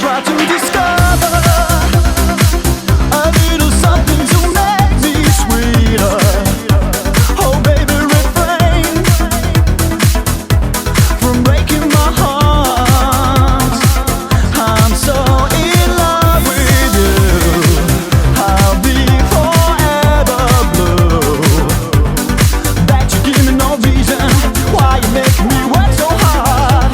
try to discover a little something to make me sweeter. Oh baby, refrain from breaking my heart. I'm so in love with you. I'll be forever blue. That you give me no reason why you make me work so hard.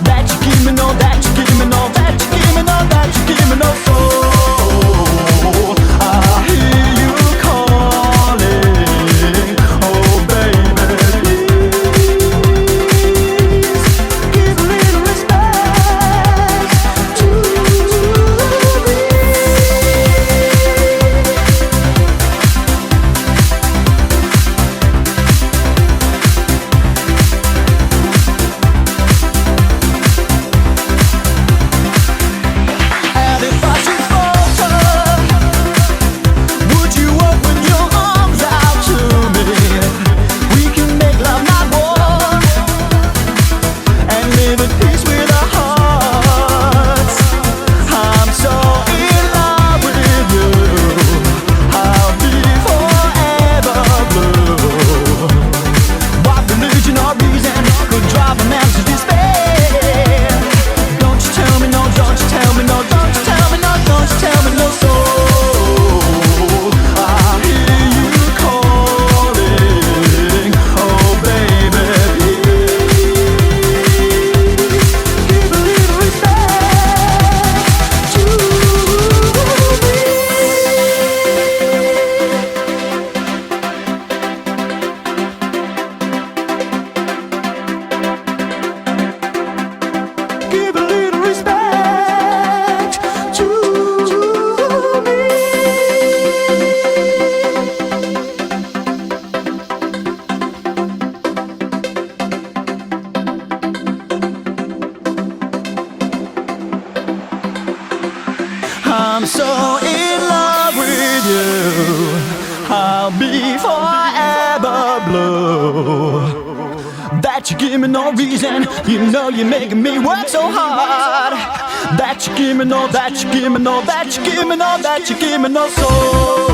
That you give me no, that you give me no, that you give me no, that you give me no soul. I hear you calling. Oh baby, please give a little respect to me. And if I should falter, would you open your arms out to me? We can make love, not war, and live in peace with our hearts. I'm so in love with you. I'll be forever blue. What religion or reason could drive a man to despair? Don't you tell me no, don't you tell me no, don't you tell me no, don't you tell me no soul. I hear you calling. Oh baby, please give a little respect to me. Give a little respect to me. I'm so in love with you. I'll be forever blue. That you give me no reason, you know you're making me work so hard. That you give me no, that you give me no, that you give me no, that you give me no soul.